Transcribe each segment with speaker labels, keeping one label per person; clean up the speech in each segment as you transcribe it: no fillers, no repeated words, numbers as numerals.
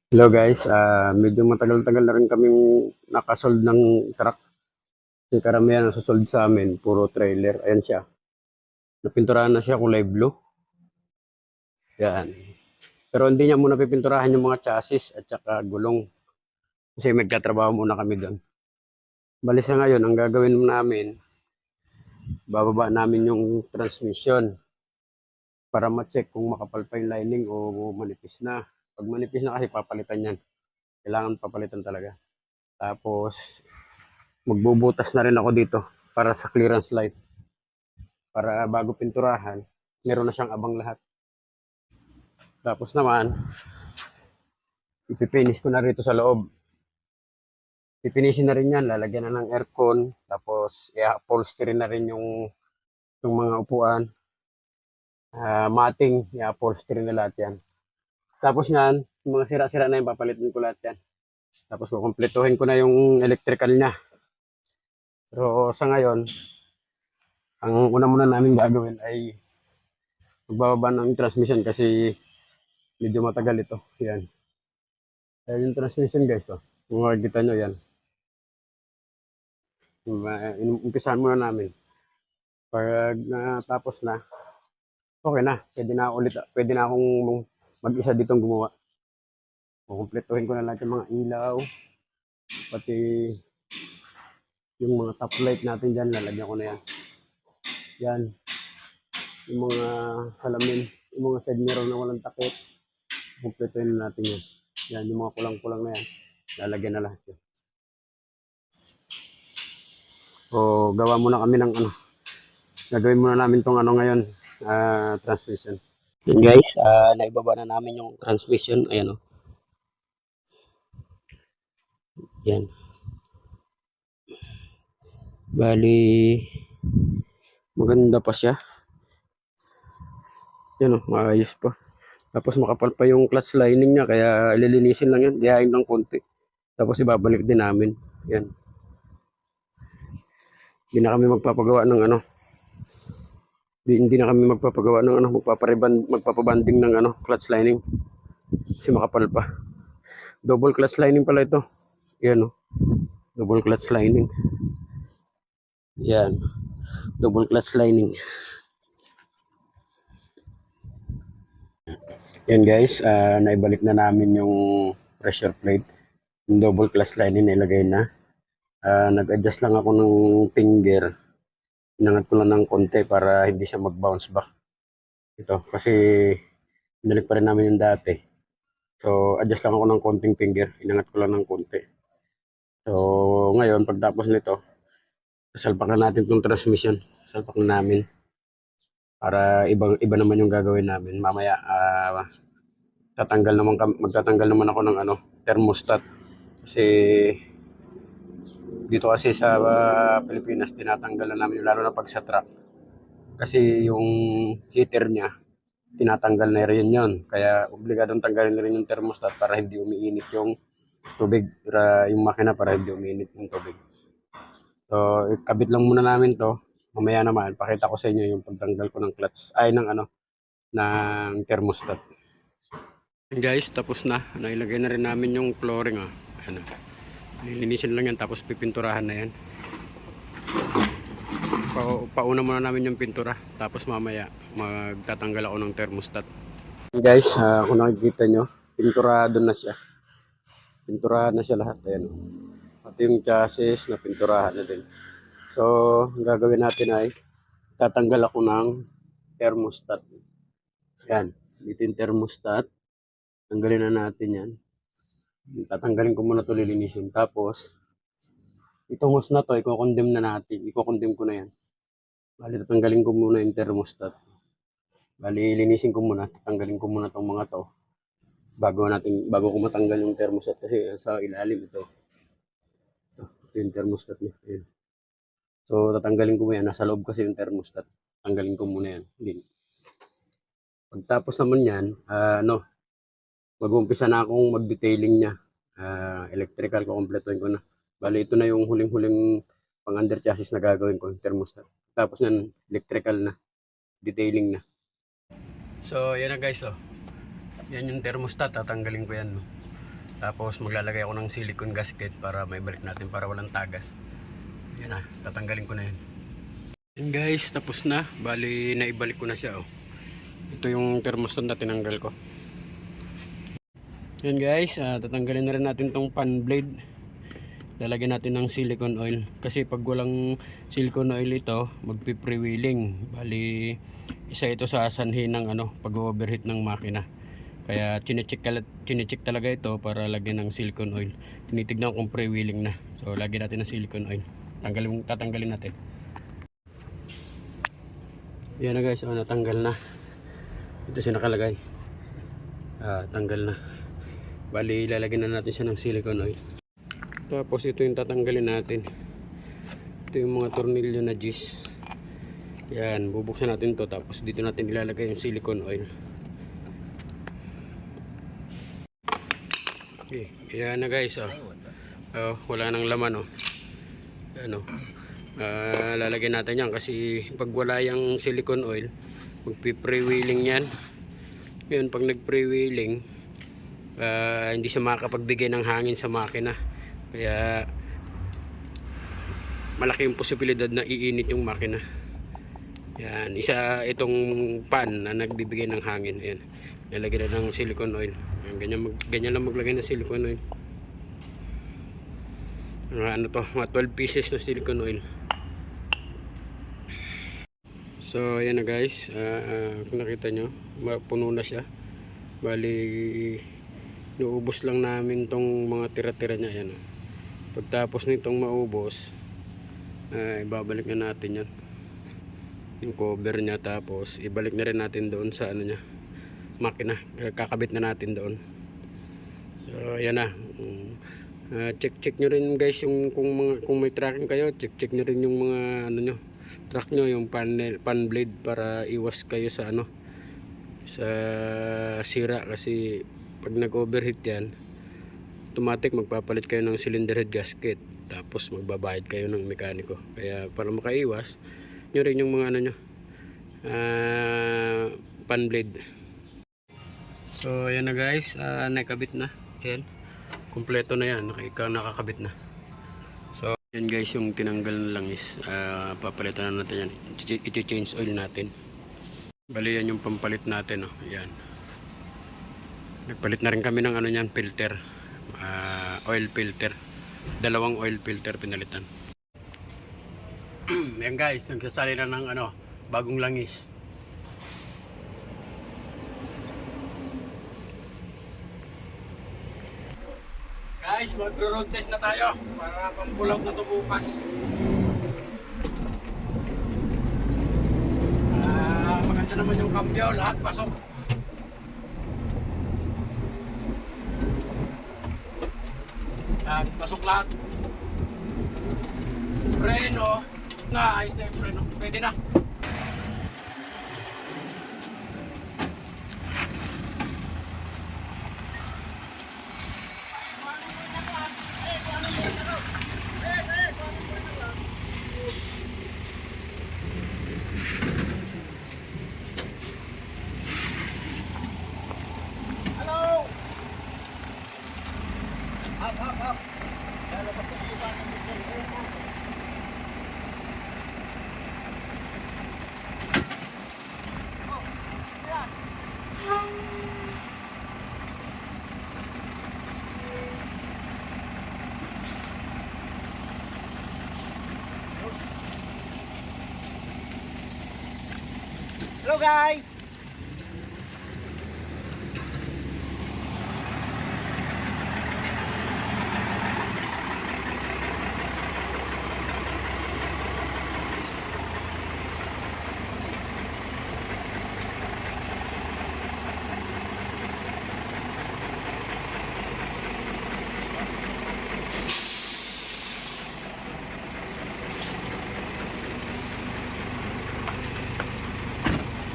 Speaker 1: Hello guys, medyo matagal-tagal na rin kaming nakasold ng truck. Kasi karamihan ang susold sa amin, puro trailer. Ayan siya. Napinturahan na siya kulay blue. Yan. Pero hindi niya muna pipinturahan yung mga chassis at saka gulong. Kasi magkatrabaho muna kami doon. Bali sa ngayon, ang gagawin namin, bababa namin yung transmission para ma-check kung makapal pa yung lining o manipis na. Pag manipis na kasi papalitan yan. Kailangan papalitan talaga. Tapos, magbubutas na rin ako dito para sa clearance light. Para bago pinturahan, meron na siyang abang lahat. Tapos naman, ipipinis ko na rito sa loob. Pipinisin na rin yan, lalagyan na ng aircon, tapos i-upholstery na rin yung mga upuan. Mating, i-upholstery na lahat yan. Tapos yan, yung mga sira-sira na yung papalitin ko lahat yan. Tapos kukumpletuhin ko na yung electrical niya. Pero sa ngayon, ang una muna namin gagawin ay magbababa ng transmission kasi medyo matagal ito. Yan. Ayan yung transmission guys. Oh. Kung makikita nyo yan. Umpisahan muna namin. Pag natapos na, okay na. Pwede na ulit. Pwede na akong mag-isa ditong gumawa. Kukumpletuhin ko na lahat yung mga ilaw. Pati yung mga top light natin dyan. Lalagyan ko na yan. Yan. Yung mga salamin. Yung mga side mirror na walang takip. Kukumpletuhin na natin yan. Yan. Yung mga kulang-kulang na yan. Lalagyan na lahat yan. O gawa muna kami ng ano. Gagawin muna namin tong ano ngayon. Transmission. Yan guys, naibaba na namin yung transmission. Ayan o. Yan. Bali, maganda pa siya. Yan o, maayos pa. Tapos makapal pa yung clutch lining niya, kaya ililinisin lang yan. Dihain lang konti. Tapos ibabalik din namin. Yan. Hindi na kami magpapagawa ng ano. Hindi na kami magpapagawa ng ano, magpapabanding ng ano, clutch lining. Kasi makapal pa. Double clutch lining pala ito. Yan o. Double clutch lining. Yan. Double clutch lining. Yan guys, naibalik na namin yung pressure plate. Yung double clutch lining nilagay na. Nag-adjust lang ako ng finger. Inangat ko lang ng konti para hindi siya mag-bounce back. Ito, kasi binalik pa rin namin yung dati. So, adjust lang ako ng konting finger. Inangat ko lang ng konti. So, ngayon, pagtapos nito, sasalpak na natin itong transmission. Sasalpak na namin. Para iba naman yung gagawin namin. Mamaya, magtatanggal naman ako ng ano, thermostat. Kasi dito kasi sa Pilipinas tinatanggal na namin lalo na pag sa truck. Kasi yung heater niya tinatanggal na rin yon. Kaya obligadong tanggalin na rin yung thermostat para hindi umiinit yung tubig, para yung makina para hindi umiinit yung tubig. So, ikabit lang muna namin to. Mamaya naman pakita ko sa inyo yung pagtanggal ko ng clutch ay ng ano ng thermostat. Guys, tapos na. Nailagay na rin namin yung flooring. Ano. Lilinisin lang yan tapos pipinturahan na yan. Pauna muna namin yung pintura tapos mamaya magtatanggal ako ng thermostat. Guys, kung nakikita nyo, pinturado na siya. Pinturahan na siya lahat. Ayan. Pati yung chassis na pinturahan na din. So, ang gagawin natin ay tatanggal ako ng thermostat. Yan. Dito yung thermostat. Tanggalin na natin yan. Tatanggalin ko muna ito, lilinisin. Tapos, itong hose na to, i-condemn na natin. I-condemn ko na yan. Bali, tatanggalin ko muna yung thermostat. Bali, linisin ko muna. Tatanggalin ko muna itong mga to. Bago ko matanggal yung thermostat kasi sa ilalim ito. Ito yung thermostat niya. Ayan. So, tatanggalin ko muna yan. Nasa loob kasi yung thermostat. Tanggalin ko muna yan. Pagtapos naman yan, mag-uumpisa na akong mag-detailing niya. Electrical ko, kompletuhin ko na. Bali, ito na yung huling-huling pang-under chassis na gagawin ko, thermostat. Tapos yan, electrical na. Detailing na. So, yan na guys, oh. Yan yung thermostat, tatanggalin ko yan. No? Tapos maglalagay ako ng silicone gasket para maibalik natin para walang tagas. Yan na, tatanggalin ko na yan. Yan guys, tapos na. Bali, naibalik ko na siya. Oh. Ito yung thermostat na tinanggal ko. Yan guys, tatanggalin na rin natin tong fan blade. Lalagyan natin ng silicone oil. Kasi pag walang silicone oil ito, magpi-freewheeling. Bali, isa ito sa sanhi ng pag-overheat ng makina. Kaya chinecheck talaga ito para lagyan ng silicone oil. Tinitignan kung freewheeling na. So, lagyan natin ng silicone oil. Tatanggalin natin. Yan na guys, natanggal na. Ito siya nakalagay. Tanggal na. Bali, lalagyan na natin siya ng silicone oil. Tapos ito yung tatanggalin natin. Ito yung mga tornilyo na G's. Yan, bubuksan natin to. Tapos dito natin ilalagay yung silicone oil. Okay, yan na guys. Wala nang laman. Lalagyan natin yan kasi pag wala yung silicone oil, magpi-freewheeling yan. Ngayon, pag nag-freewheeling, hindi siya makapagbigay ng hangin sa makina. Kaya malaki yung posibilidad na iinit yung makina. Yan, isa itong pan na nagbibigay ng hangin. Ayan, nilagyan na ng silicone oil. Ayan, ganyan lang maglagay ng silicone oil. Mga 12 pieces na silicone oil. So ayan na guys, kung nakita nyo, puno na siya. Bali, nuubos lang namin tong mga tira-tira niya. Ayan. Pagtapos nitong maubos, ibabalik na natin yan, yung cover niya. Tapos ibalik na rin natin doon sa niya, makina. Kakabit na natin doon. So ayan na. Check nyo rin guys yung kung may tracking kayo, check nyo rin yung mga nyo, track nyo yung pan blade para iwas kayo sa sa sira. Kasi pag nag-overheat yan, automatic magpapalit kayo ng cylinder head gasket. Tapos magbabayad kayo ng mekaniko. Kaya para makaiwas nyo rin yung mga pan blade. So ayan na guys, nakabit na. Ayan, kompleto na yan, nakakabit na. So yan guys, yung tinanggal na langis, papalitan na natin yan. I-change oil natin. Bali yan yung pampalit natin. Yan, nagpalit na rin kami ng yan, filter, oil filter. 2 oil filter pinalitan. Yan guys, nagsasali na ng bagong langis. Guys, mag-road test na tayo para pang-pull out na ito bukas. Maganda naman yung kambyo, lahat pasok. Pasok lahat. Preno, ayos na yung preno. Pwede na.
Speaker 2: Hello guys!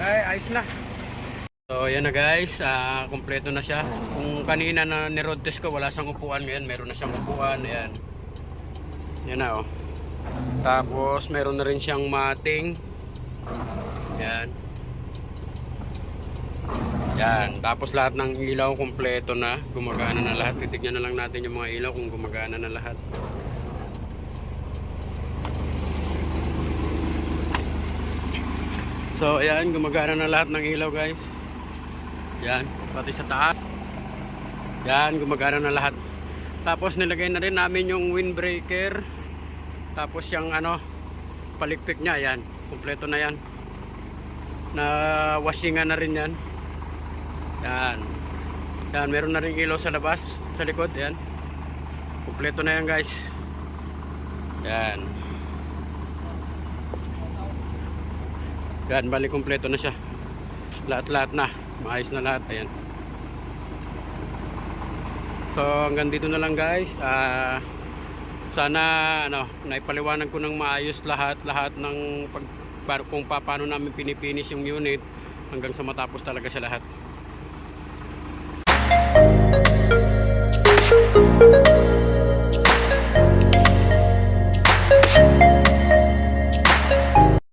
Speaker 1: Ayos na. So yan na guys, kompleto na siya. Kung kanina na ni-road test ko wala siyang upuan, ngayon meron na siyang upuan. Ayan. Yan na Tapos meron na rin siyang mating. Yan. Yan, tapos lahat ng ilaw kumpleto na, gumagana na lahat. Titignan na lang natin yung mga ilaw kung gumagana na lahat. So ayan, gumagana na lahat ng ilaw guys. Yan, pati sa taas. Yan, gumagana na lahat. Tapos nilagay na rin namin yung windbreaker. Tapos yung ano, palikpik niya, yan, kumpleto na yan. Na wasingan na rin yan. Yan. Yan, meron na rin ilaw sa labas, sa likod, yan. Kumpleto na yan, guys. Yan. Yan, bali kumpleto na siya. Lahat-lahat na. Maayos na lahat, ayan. So, hanggang dito na lang, guys. Sana ano, naipaliwanag ko ng maayos lahat ng kung paano namin pinipinis yung unit hanggang sa matapos talaga sa lahat.